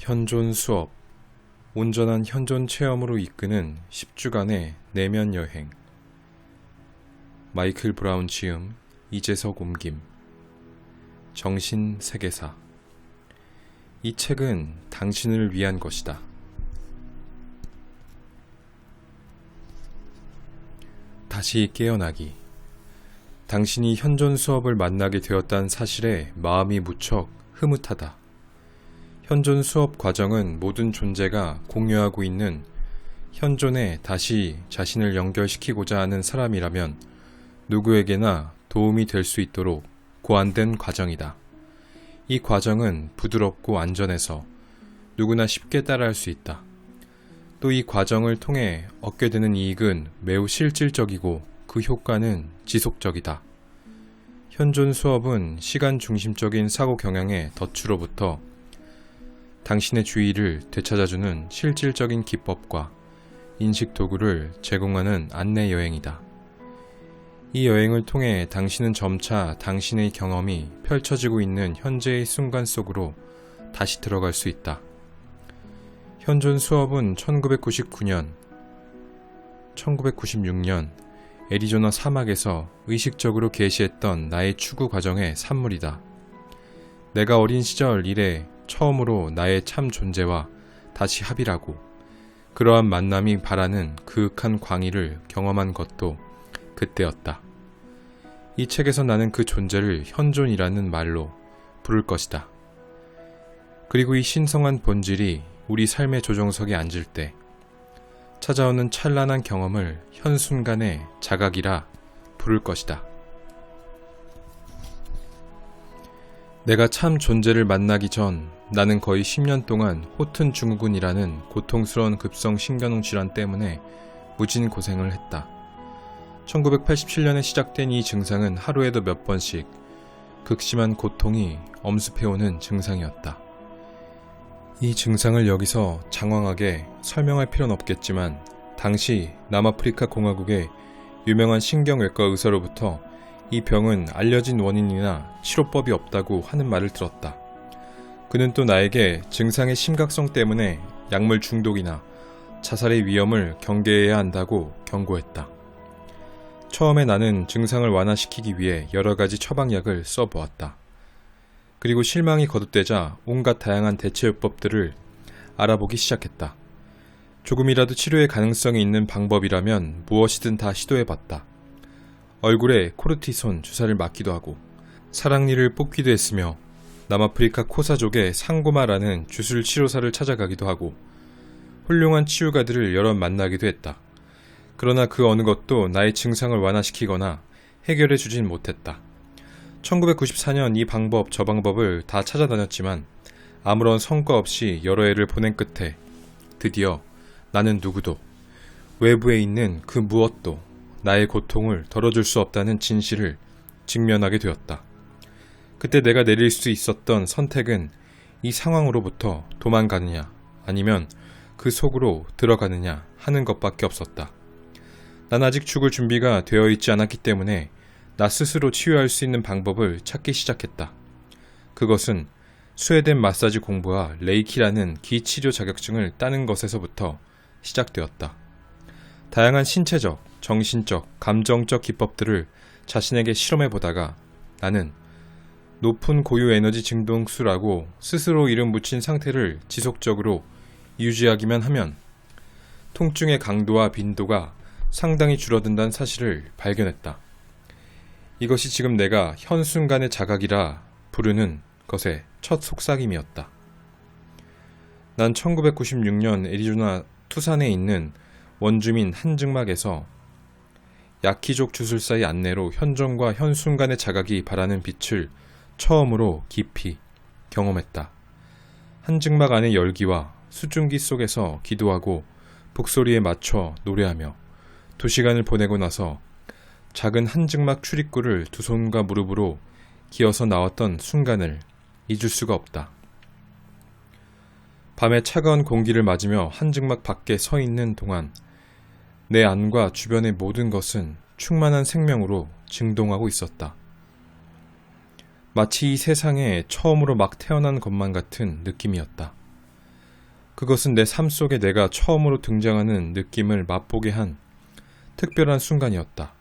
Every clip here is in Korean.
현존 수업, 온전한 현존 체험으로 이끄는 10주간의 내면 여행. 마이클 브라운 지음, 이재석 옮김. 정신 세계사. 이 책은 당신을 위한 것이다. 다시 깨어나기. 당신이 현존 수업을 만나게 되었다는 사실에 마음이 무척 흐뭇하다. 현존 수업 과정은 모든 존재가 공유하고 있는 현존에 다시 자신을 연결시키고자 하는 사람이라면 누구에게나 도움이 될 수 있도록 고안된 과정이다. 이 과정은 부드럽고 안전해서 누구나 쉽게 따라할 수 있다. 또 이 과정을 통해 얻게 되는 이익은 매우 실질적이고 그 효과는 지속적이다. 현존 수업은 시간 중심적인 사고 경향의 덫으로부터 당신의 주의를 되찾아주는 실질적인 기법과 인식 도구를 제공하는 안내 여행이다. 이 여행을 통해 당신은 점차 당신의 경험이 펼쳐지고 있는 현재의 순간 속으로 다시 들어갈 수 있다. 현존 수업은 1999년, 1996년 애리조나 사막에서 의식적으로 계시했던 나의 추구 과정의 산물이다. 내가 어린 시절 이래 처음으로 나의 참 존재와 다시 합일하고 그러한 만남이 바라는 그윽한 광의를 경험한 것도 그때였다. 이 책에서 나는 그 존재를 현존이라는 말로 부를 것이다. 그리고 이 신성한 본질이 우리 삶의 조정석에 앉을 때 찾아오는 찬란한 경험을 현순간의 자각이라 부를 것이다. 내가 참 존재를 만나기 전 나는 거의 10년 동안 호튼 증후군이라는 고통스러운 급성 신경능 질환 때문에 무진 고생을 했다. 1987년에 시작된 이 증상은 하루에도 몇 번씩 극심한 고통이 엄습해오는 증상이었다. 이 증상을 여기서 장황하게 설명할 필요는 없겠지만 당시 남아프리카 공화국의 유명한 신경외과 의사로부터 이 병은 알려진 원인이나 치료법이 없다고 하는 말을 들었다. 그는 또 나에게 증상의 심각성 때문에 약물 중독이나 자살의 위험을 경계해야 한다고 경고했다. 처음에 나는 증상을 완화시키기 위해 여러 가지 처방약을 써보았다. 그리고 실망이 거듭되자 온갖 다양한 대체요법들을 알아보기 시작했다. 조금이라도 치료의 가능성이 있는 방법이라면 무엇이든 다 시도해봤다. 얼굴에 코르티손 주사를 맞기도 하고 사랑니를 뽑기도 했으며 남아프리카 코사족의 상고마라는 주술 치료사를 찾아가기도 하고 훌륭한 치유가들을 여러 만나기도 했다. 그러나 그 어느 것도 나의 증상을 완화시키거나 해결해 주진 못했다. 1994년 이 방법 저 방법을 다 찾아다녔지만 아무런 성과 없이 여러 해를 보낸 끝에 드디어 나는 누구도 외부에 있는 그 무엇도 나의 고통을 덜어줄 수 없다는 진실을 직면하게 되었다. 그때 내가 내릴 수 있었던 선택은 이 상황으로부터 도망가느냐 아니면 그 속으로 들어가느냐 하는 것밖에 없었다. 난 아직 죽을 준비가 되어 있지 않았기 때문에 나 스스로 치유할 수 있는 방법을 찾기 시작했다. 그것은 스웨덴 마사지 공부와 레이키라는 기치료 자격증을 따는 것에서부터 시작되었다. 다양한 신체적, 정신적, 감정적 기법들을 자신에게 실험해보다가 나는 높은 고유 에너지 증동수라고 스스로 이름 붙인 상태를 지속적으로 유지하기만 하면 통증의 강도와 빈도가 상당히 줄어든다는 사실을 발견했다. 이것이 지금 내가 현순간의 자각이라 부르는 것의 첫 속삭임이었다. 난 1996년 애리조나 투산에 있는 원주민 한증막에서 야키족 주술사의 안내로 현존과 현순간의 자각이 바라는 빛을 처음으로 깊이 경험했다. 한증막 안의 열기와 수증기 속에서 기도하고 북소리에 맞춰 노래하며 2시간을 보내고 나서 작은 한증막 출입구를 두 손과 무릎으로 기어서 나왔던 순간을 잊을 수가 없다. 밤에 차가운 공기를 맞으며 한증막 밖에 서 있는 동안 내 안과 주변의 모든 것은 충만한 생명으로 증동하고 있었다. 마치 이 세상에 처음으로 막 태어난 것만 같은 느낌이었다. 그것은 내 삶 속에 내가 처음으로 등장하는 느낌을 맛보게 한 특별한 순간이었다.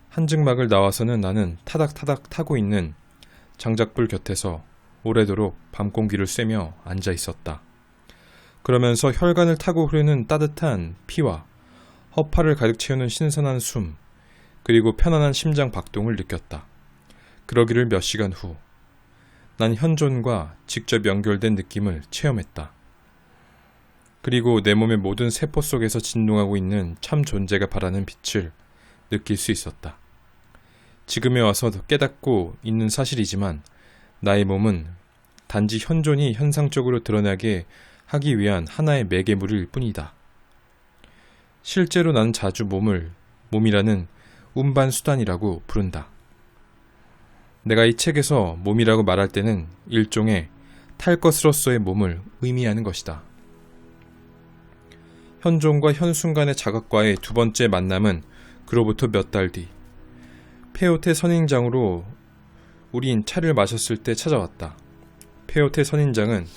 한증막을 나와서는 나는 타닥타닥 타고 있는 장작불 곁에서 오래도록 밤공기를 쐬며 앉아 있었다. 그러면서 혈관을 타고 흐르는 따뜻한 피와 허파를 가득 채우는 신선한 숨, 그리고 편안한 심장 박동을 느꼈다. 그러기를 몇 시간 후, 난 현존과 직접 연결된 느낌을 체험했다. 그리고 내 몸의 모든 세포 속에서 진동하고 있는 참 존재가 바라는 빛을 느낄 수 있었다. 지금에 와서 깨닫고 있는 사실이지만 나의 몸은 단지 현존이 현상적으로 드러나게 하기 위한 하나의 매개물일 뿐이다. 실제로 나는 자주 몸이라는 운반수단이라고 부른다. 내가 이 책에서 몸이라고 말할 때는 일종의 탈 것으로서의 몸을 의미하는 것이다. 현존과 현순간의 자각과의 두 번째 만남은 그로부터 몇 달 뒤, 페요테 선인장으로 우린 차를 마셨을 때 찾아왔다. 페요테 선인장은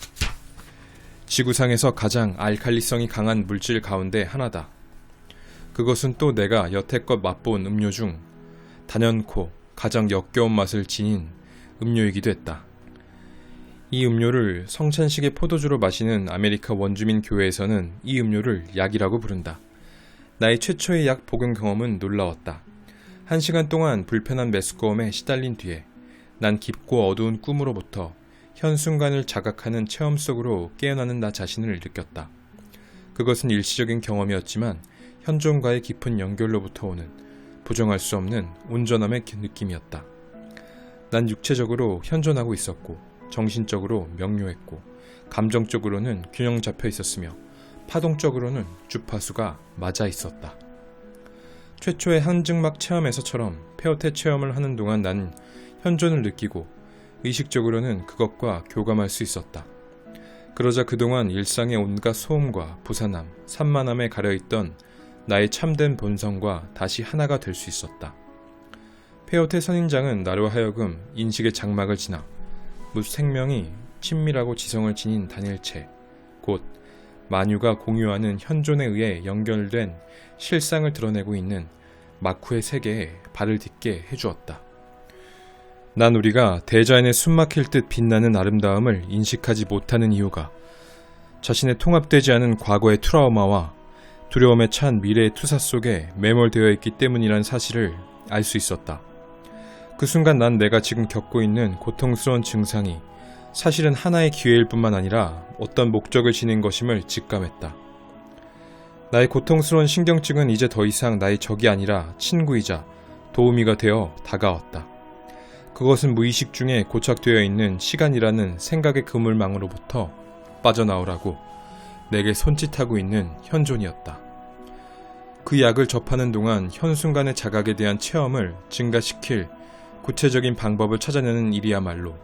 지구상에서 가장 알칼리성이 강한 물질 가운데 하나다. 그것은 또 내가 여태껏 맛본 음료 중 단연코 가장 역겨운 맛을 지닌 음료이기도 했다. 이 음료를 성찬식의 포도주로 마시는 아메리카 원주민 교회에서는 이 음료를 약이라고 부른다. 나의 최초의 약 복용 경험은 놀라웠다. 1시간 동안 불편한 메스꺼움에 시달린 뒤에 난 깊고 어두운 꿈으로부터 현순간을 자각하는 체험 속으로 깨어나는 나 자신을 느꼈다. 그것은 일시적인 경험이었지만 현존과의 깊은 연결로부터 오는 부정할 수 없는 온전함의 느낌이었다. 난 육체적으로 현존하고 있었고 정신적으로 명료했고 감정적으로는 균형 잡혀 있었으며 파동적으로는 주파수가 맞아 있었다. 최초의 한증막 체험에서처럼 페요테 체험을 하는 동안 난 현존을 느끼고 의식적으로는 그것과 교감할 수 있었다. 그러자 그동안 일상의 온갖 소음과 부산함, 산만함에 가려있던 나의 참된 본성과 다시 하나가 될 수 있었다. 페요테 선인장은 나로 하여금 인식의 장막을 지나 무생명이 친밀하고 지성을 지닌 단일체, 곧 만유가 공유하는 현존에 의해 연결된 실상을 드러내고 있는 마쿠의 세계에 발을 딛게 해주었다. 난 우리가 대자연의 숨막힐 듯 빛나는 아름다움을 인식하지 못하는 이유가 자신의 통합되지 않은 과거의 트라우마와 두려움에 찬 미래의 투사 속에 매몰되어 있기 때문이란 사실을 알 수 있었다. 그 순간 난 내가 지금 겪고 있는 고통스러운 증상이 사실은 하나의 기회일 뿐만 아니라 어떤 목적을 지닌 것임을 직감했다. 나의 고통스러운 신경증은 이제 더 이상 나의 적이 아니라 친구이자 도우미가 되어 다가왔다. 그것은 무의식 중에 고착되어 있는 시간이라는 생각의 그물망으로부터 빠져나오라고 내게 손짓하고 있는 현존이었다. 그 약을 접하는 동안 현순간의 자각에 대한 체험을 증가시킬 구체적인 방법을 찾아내는 일이야말로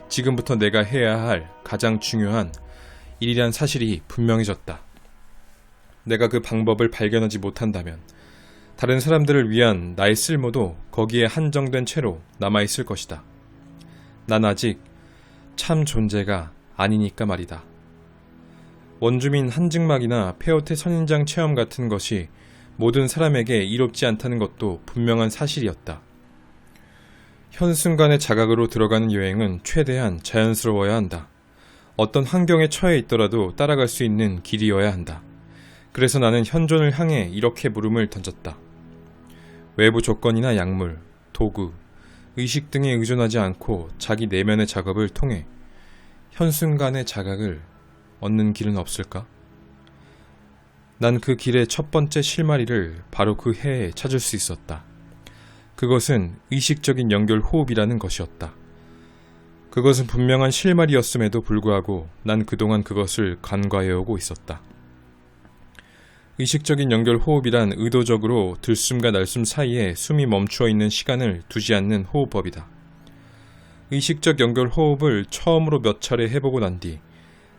지금부터 내가 해야 할 가장 중요한 일이란 사실이 분명해졌다. 내가 그 방법을 발견하지 못한다면 다른 사람들을 위한 나의 쓸모도 거기에 한정된 채로 남아있을 것이다. 난 아직 참 존재가 아니니까 말이다. 원주민 한증막이나 페요테 선인장 체험 같은 것이 모든 사람에게 이롭지 않다는 것도 분명한 사실이었다. 현순간의 자각으로 들어가는 여행은 최대한 자연스러워야 한다. 어떤 환경에 처해 있더라도 따라갈 수 있는 길이어야 한다. 그래서 나는 현존을 향해 이렇게 물음을 던졌다. 외부 조건이나 약물, 도구, 의식 등에 의존하지 않고 자기 내면의 작업을 통해 현순간의 자각을 얻는 길은 없을까? 난 그 길의 첫 번째 실마리를 바로 그 해에 찾을 수 있었다. 그것은 의식적인 연결 호흡이라는 것이었다. 그것은 분명한 실마리였음에도 불구하고 난 그동안 그것을 간과해오고 있었다. 의식적인 연결 호흡이란 의도적으로 들숨과 날숨 사이에 숨이 멈추어 있는 시간을 두지 않는 호흡법이다. 의식적 연결 호흡을 처음으로 몇 차례 해보고 난 뒤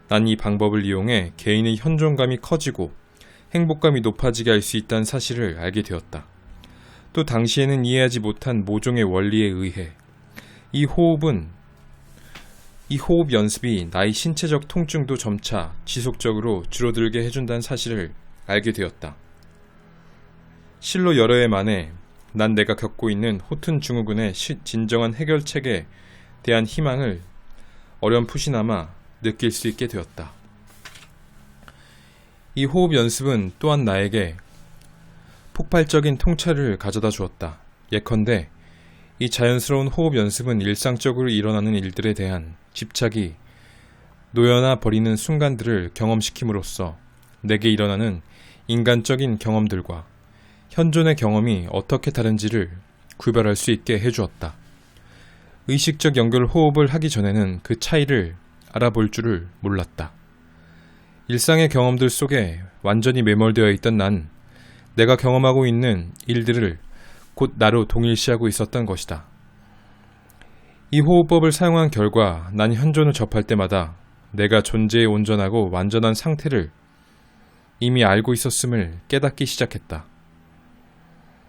난 이 방법을 이용해 개인의 현존감이 커지고 행복감이 높아지게 할 수 있다는 사실을 알게 되었다. 또 당시에는 이해하지 못한 모종의 원리에 의해 이 호흡은 이 호흡 연습이 나의 신체적 통증도 점차 지속적으로 줄어들게 해준다는 사실을 알게 되었다. 실로 여러 해 만에 난 내가 겪고 있는 호튼 증후군의 진정한 해결책에 대한 희망을 어렴풋이나마 느낄 수 있게 되었다. 이 호흡 연습은 또한 나에게 폭발적인 통찰을 가져다 주었다. 예컨대 이 자연스러운 호흡 연습은 일상적으로 일어나는 일들에 대한 집착이 놓여나 버리는 순간들을 경험시킴으로써 내게 일어나는 인간적인 경험들과 현존의 경험이 어떻게 다른지를 구별할 수 있게 해주었다. 의식적 연결 호흡을 하기 전에는 그 차이를 알아볼 줄을 몰랐다. 일상의 경험들 속에 완전히 매몰되어 있던 난 내가 경험하고 있는 일들을 곧 나로 동일시하고 있었던 것이다. 이 호흡법을 사용한 결과 난 현존을 접할 때마다 내가 존재에 온전하고 완전한 상태를 이미 알고 있었음을 깨닫기 시작했다.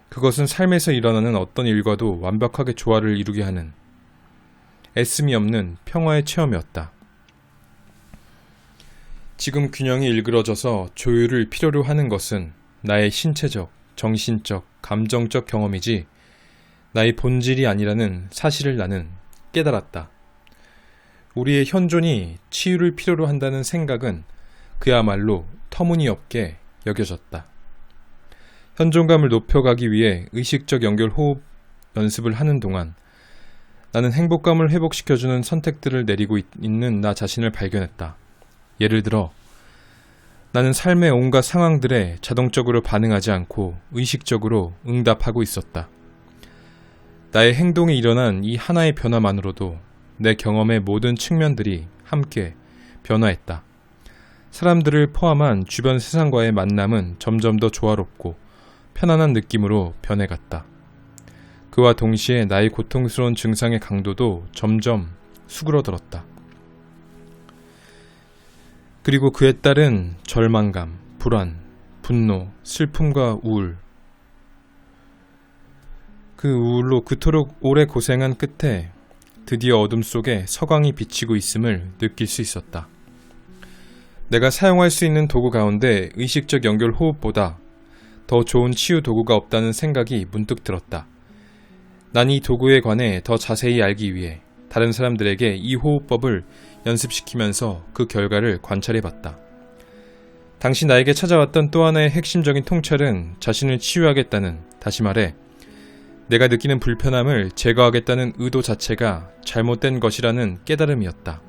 그것은 삶에서 일어나는 어떤 일과도 완벽하게 조화를 이루게 하는 애씀이 없는 평화의 체험이었다. 지금 균형이 일그러져서 조율을 필요로 하는 것은 나의 신체적, 정신적, 감정적 경험이지 나의 본질이 아니라는 사실을 나는 깨달았다. 우리의 현존이 치유를 필요로 한다는 생각은 그야말로 터무니없게 여겨졌다. 현존감을 높여가기 위해 의식적 연결 호흡 연습을 하는 동안 나는 행복감을 회복시켜주는 선택들을 내리고 있는 나 자신을 발견했다. 예를 들어 나는 삶의 온갖 상황들에 자동적으로 반응하지 않고 의식적으로 응답하고 있었다. 나의 행동에 일어난 이 하나의 변화만으로도 내 경험의 모든 측면들이 함께 변화했다. 사람들을 포함한 주변 세상과의 만남은 점점 더 조화롭고 편안한 느낌으로 변해갔다. 그와 동시에 나의 고통스러운 증상의 강도도 점점 수그러들었다. 그리고 그에 따른 절망감, 불안, 분노, 슬픔과 우울. 그 우울로 그토록 오래 고생한 끝에 드디어 어둠 속에 서광이 비치고 있음을 느낄 수 있었다. 내가 사용할 수 있는 도구 가운데 의식적 연결 호흡보다 더 좋은 치유 도구가 없다는 생각이 문득 들었다. 난 이 도구에 관해 더 자세히 알기 위해 다른 사람들에게 이 호흡법을 연습시키면서 그 결과를 관찰해봤다. 당시 나에게 찾아왔던 또 하나의 핵심적인 통찰은 자신을 치유하겠다는, 다시 말해 내가 느끼는 불편함을 제거하겠다는 의도 자체가 잘못된 것이라는 깨달음이었다.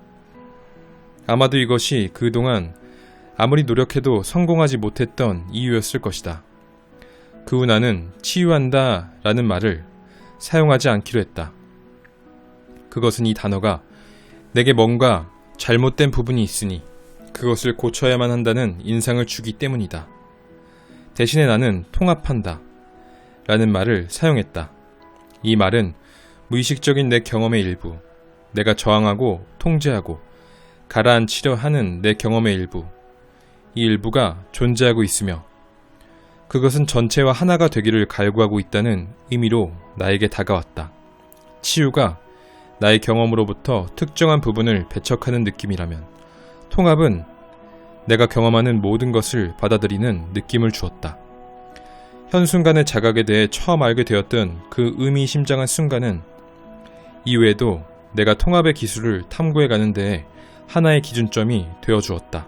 아마도 이것이 그동안 아무리 노력해도 성공하지 못했던 이유였을 것이다. 그 후 나는 치유한다 라는 말을 사용하지 않기로 했다. 그것은 이 단어가 내게 뭔가 잘못된 부분이 있으니 그것을 고쳐야만 한다는 인상을 주기 때문이다. 대신에 나는 통합한다 라는 말을 사용했다. 이 말은 무의식적인 내 경험의 일부, 내가 저항하고 통제하고 가라앉히려 하는 내 경험의 일부, 이 일부가 존재하고 있으며 그것은 전체와 하나가 되기를 갈구하고 있다는 의미로 나에게 다가왔다. 치유가 나의 경험으로부터 특정한 부분을 배척하는 느낌이라면 통합은 내가 경험하는 모든 것을 받아들이는 느낌을 주었다. 현 순간의 자각에 대해 처음 알게 되었던 그 의미심장한 순간은 이후에도 내가 통합의 기술을 탐구해가는 데에 하나의 기준점이 되어주었다.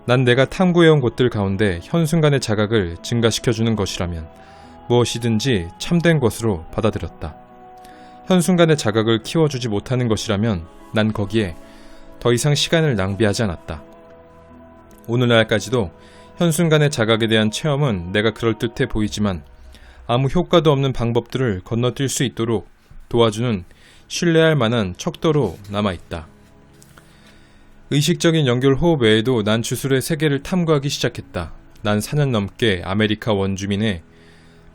난 내가 탐구해온 곳들 가운데 현 순간의 자각을 증가시켜주는 것이라면 무엇이든지 참된 것으로 받아들였다. 현 순간의 자각을 키워주지 못하는 것이라면 난 거기에 더 이상 시간을 낭비하지 않았다. 오늘날까지도 현 순간의 자각에 대한 체험은 내가 그럴듯해 보이지만 아무 효과도 없는 방법들을 건너뛸 수 있도록 도와주는 신뢰할 만한 척도로 남아있다. 의식적인 연결 호흡 외에도 난 주술의 세계를 탐구하기 시작했다. 난 4년 넘게 아메리카 원주민의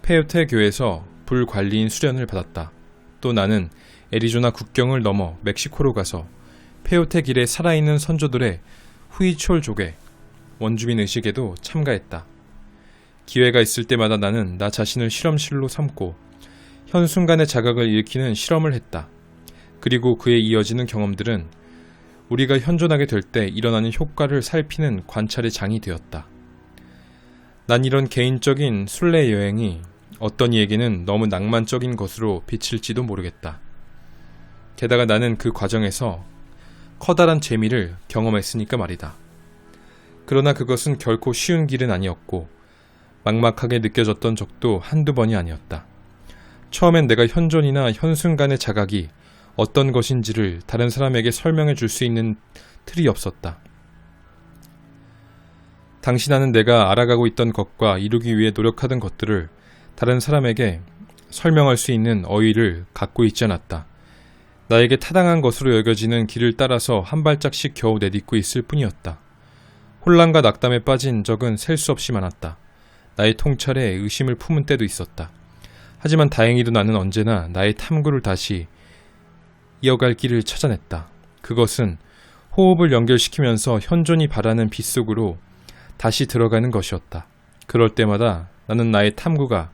페요테 교에서 불관리인 수련을 받았다. 또 나는 애리조나 국경을 넘어 멕시코로 가서 페요테 길에 살아있는 선조들의 후이촐족의 원주민 의식에도 참가했다. 기회가 있을 때마다 나는 나 자신을 실험실로 삼고 현 순간의 자각을 일으키는 실험을 했다. 그리고 그에 이어지는 경험들은 우리가 현존하게 될 때 일어나는 효과를 살피는 관찰의 장이 되었다. 난 이런 개인적인 순례 여행이 어떤 이에게는 너무 낭만적인 것으로 비칠지도 모르겠다. 게다가 나는 그 과정에서 커다란 재미를 경험했으니까 말이다. 그러나 그것은 결코 쉬운 길은 아니었고 막막하게 느껴졌던 적도 한두 번이 아니었다. 처음엔 내가 현존이나 현순간의 자각이 어떤 것인지를 다른 사람에게 설명해 줄 수 있는 틀이 없었다. 당시 나는 내가 알아가고 있던 것과 이루기 위해 노력하던 것들을 다른 사람에게 설명할 수 있는 어휘를 갖고 있지 않았다. 나에게 타당한 것으로 여겨지는 길을 따라서 한 발짝씩 겨우 내딛고 있을 뿐이었다. 혼란과 낙담에 빠진 적은 셀 수 없이 많았다. 나의 통찰에 의심을 품은 때도 있었다. 하지만 다행히도 나는 언제나 나의 탐구를 다시 이어갈 길을 찾아냈다. 그것은 호흡을 연결시키면서 현존이 바라는 빛 속으로 다시 들어가는 것이었다. 그럴 때마다 나는 나의 탐구가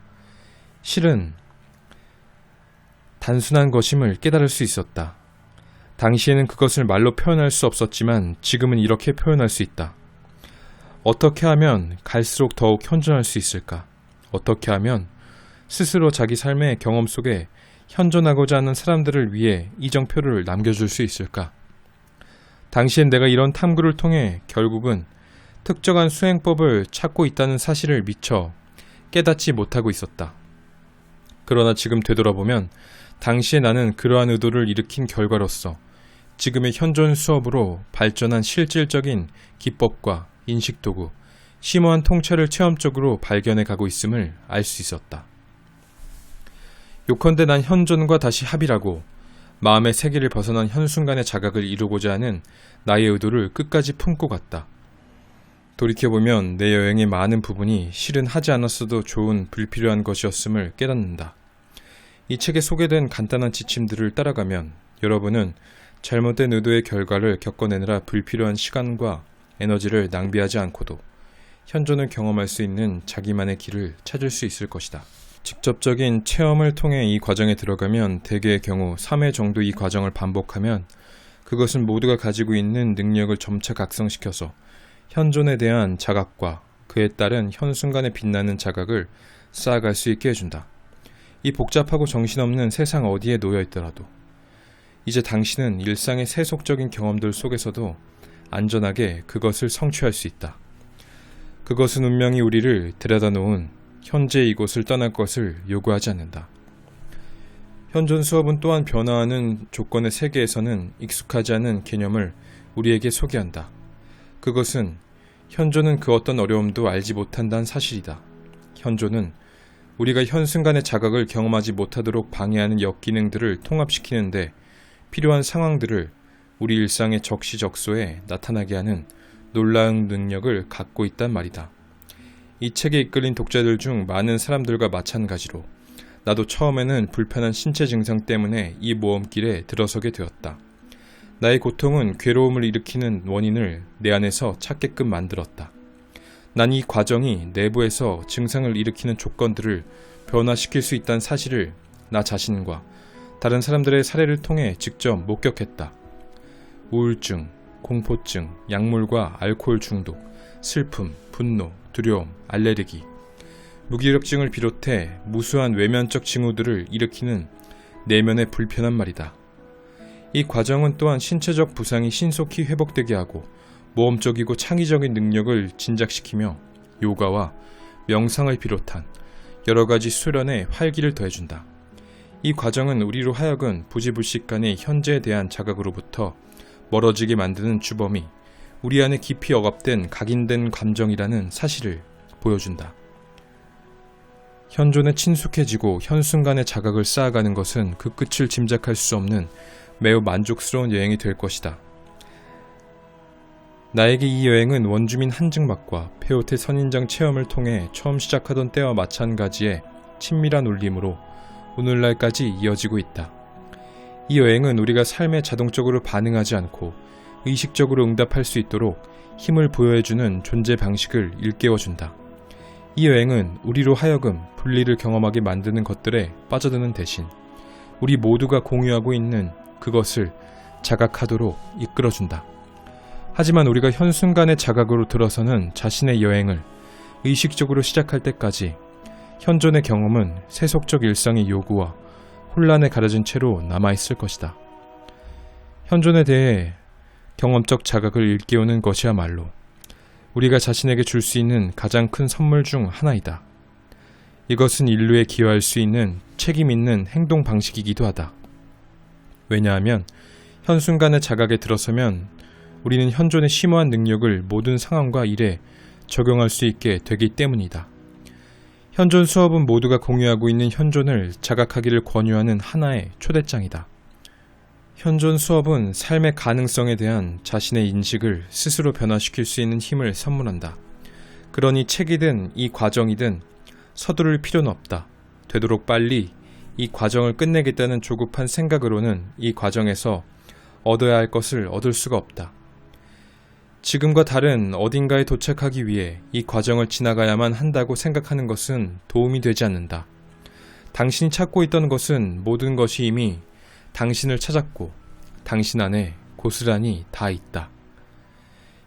실은 단순한 것임을 깨달을 수 있었다. 당시에는 그것을 말로 표현할 수 없었지만 지금은 이렇게 표현할 수 있다. 어떻게 하면 갈수록 더욱 현존할 수 있을까? 어떻게 하면 스스로 자기 삶의 경험 속에 현존하고자 하는 사람들을 위해 이정표를 남겨줄 수 있을까? 당시엔 내가 이런 탐구를 통해 결국은 특정한 수행법을 찾고 있다는 사실을 미처 깨닫지 못하고 있었다. 그러나 지금 되돌아보면 당시에 나는 그러한 의도를 일으킨 결과로서 지금의 현존 수업으로 발전한 실질적인 기법과 인식도구, 심오한 통찰을 체험적으로 발견해 가고 있음을 알 수 있었다. 요컨대 난 현존과 다시 합일하고 마음의 세계를 벗어난 현순간의 자각을 이루고자 하는 나의 의도를 끝까지 품고 갔다. 돌이켜보면 내 여행의 많은 부분이 실은 하지 않았어도 좋은 불필요한 것이었음을 깨닫는다. 이 책에 소개된 간단한 지침들을 따라가면 여러분은 잘못된 의도의 결과를 겪어내느라 불필요한 시간과 에너지를 낭비하지 않고도 현존을 경험할 수 있는 자기만의 길을 찾을 수 있을 것이다. 직접적인 체험을 통해 이 과정에 들어가면 대개의 경우 3회 정도 이 과정을 반복하면 그것은 모두가 가지고 있는 능력을 점차 각성시켜서 현존에 대한 자각과 그에 따른 현순간에 빛나는 자각을 쌓아갈 수 있게 해준다. 이 복잡하고 정신없는 세상 어디에 놓여 있더라도 이제 당신은 일상의 세속적인 경험들 속에서도 안전하게 그것을 성취할 수 있다. 그것은 운명이 우리를 데려다 놓은 현재 이곳을 떠날 것을 요구하지 않는다. 현존 수업은 또한 변화하는 조건의 세계에서는 익숙하지 않은 개념을 우리에게 소개한다. 그것은 현존은 그 어떤 어려움도 알지 못한다는 사실이다. 현존은 우리가 현순간의 자각을 경험하지 못하도록 방해하는 역기능들을 통합시키는데 필요한 상황들을 우리 일상의 적시적소에 나타나게 하는 놀라운 능력을 갖고 있단 말이다. 이 책에 이끌린 독자들 중 많은 사람들과 마찬가지로 나도 처음에는 불편한 신체 증상 때문에 이 모험길에 들어서게 되었다. 나의 고통은 괴로움을 일으키는 원인을 내 안에서 찾게끔 만들었다. 난 이 과정이 내부에서 증상을 일으키는 조건들을 변화시킬 수 있다는 사실을 나 자신과 다른 사람들의 사례를 통해 직접 목격했다. 우울증, 공포증, 약물과 알코올 중독, 슬픔, 분노, 두려움, 알레르기, 무기력증을 비롯해 무수한 외면적 징후들을 일으키는 내면의 불편한 말이다. 이 과정은 또한 신체적 부상이 신속히 회복되게 하고 모험적이고 창의적인 능력을 진작시키며 요가와 명상을 비롯한 여러 가지 수련에 활기를 더해준다. 이 과정은 우리로 하여금 부지불식간의 현재에 대한 자각으로부터 멀어지게 만드는 주범이 우리 안에 깊이 억압된 각인된 감정이라는 사실을 보여준다. 현존에 친숙해지고 현순간의 자각을 쌓아가는 것은 그 끝을 짐작할 수 없는 매우 만족스러운 여행이 될 것이다. 나에게 이 여행은 원주민 한증막과 페오테 선인장 체험을 통해 처음 시작하던 때와 마찬가지의 친밀한 울림으로 오늘날까지 이어지고 있다. 이 여행은 우리가 삶에 자동적으로 반응하지 않고 의식적으로 응답할 수 있도록 힘을 부여해주는 존재 방식을 일깨워준다. 이 여행은 우리로 하여금 분리를 경험하게 만드는 것들에 빠져드는 대신 우리 모두가 공유하고 있는 그것을 자각하도록 이끌어준다. 하지만 우리가 현순간의 자각으로 들어서는 자신의 여행을 의식적으로 시작할 때까지 현존의 경험은 세속적 일상의 요구와 혼란에 가려진 채로 남아있을 것이다. 현존에 대해 경험적 자각을 일깨우는 것이야말로 우리가 자신에게 줄 수 있는 가장 큰 선물 중 하나이다. 이것은 인류에 기여할 수 있는 책임 있는 행동 방식이기도 하다. 왜냐하면 현순간의 자각에 들어서면 우리는 현존의 심오한 능력을 모든 상황과 일에 적용할 수 있게 되기 때문이다. 현존 수업은 모두가 공유하고 있는 현존을 자각하기를 권유하는 하나의 초대장이다. 현존 수업은 삶의 가능성에 대한 자신의 인식을 스스로 변화시킬 수 있는 힘을 선물한다. 그러니 책이든 이 과정이든 서두를 필요는 없다. 되도록 빨리 이 과정을 끝내겠다는 조급한 생각으로는 이 과정에서 얻어야 할 것을 얻을 수가 없다. 지금과 다른 어딘가에 도착하기 위해 이 과정을 지나가야만 한다고 생각하는 것은 도움이 되지 않는다. 당신이 찾고 있던 것은 모든 것이 이미 당신을 찾았고 당신 안에 고스란히 다 있다.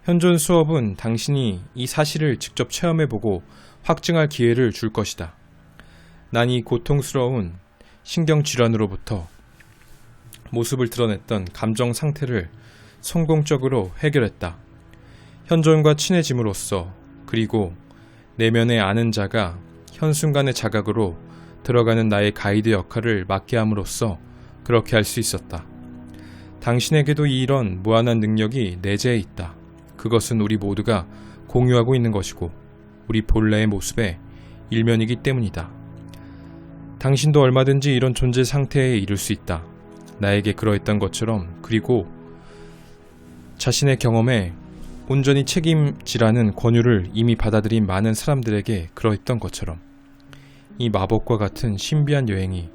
현존 수업은 당신이 이 사실을 직접 체험해보고 확증할 기회를 줄 것이다. 난 이 고통스러운 신경질환으로부터 모습을 드러냈던 감정 상태를 성공적으로 해결했다. 현존과 친해짐으로써 그리고 내면의 아는 자가 현순간의 자각으로 들어가는 나의 가이드 역할을 맡게 함으로써 그렇게 할 수 있었다. 당신에게도 이런 무한한 능력이 내재해 있다. 그것은 우리 모두가 공유하고 있는 것이고 우리 본래의 모습의 일면이기 때문이다. 당신도 얼마든지 이런 존재 상태에 이를 수 있다. 나에게 그러했던 것처럼 그리고 자신의 경험에 온전히 책임지라는 권유를 이미 받아들인 많은 사람들에게 그러했던 것처럼 이 마법과 같은 신비한 여행이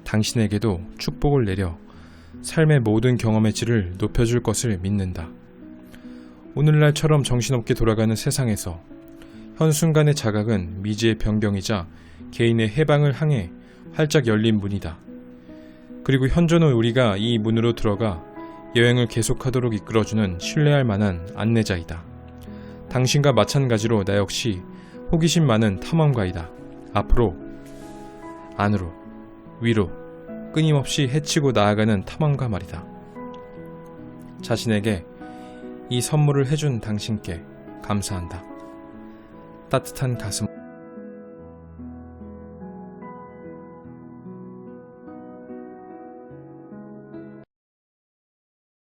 당신에게도 축복을 내려 삶의 모든 경험의 질을 높여줄 것을 믿는다. 오늘날처럼 정신없게 돌아가는 세상에서 현순간의 자각은 미지의 변경이자 개인의 해방을 향해 활짝 열린 문이다. 그리고 현존은 우리가 이 문으로 들어가 여행을 계속하도록 이끌어주는 신뢰할 만한 안내자이다. 당신과 마찬가지로 나 역시 호기심 많은 탐험가이다. 앞으로, 안으로, 위로 끊임없이 헤치고 나아가는 탐험가 말이다. 자신에게 이 선물을 해준 당신께 감사한다. 따뜻한 가슴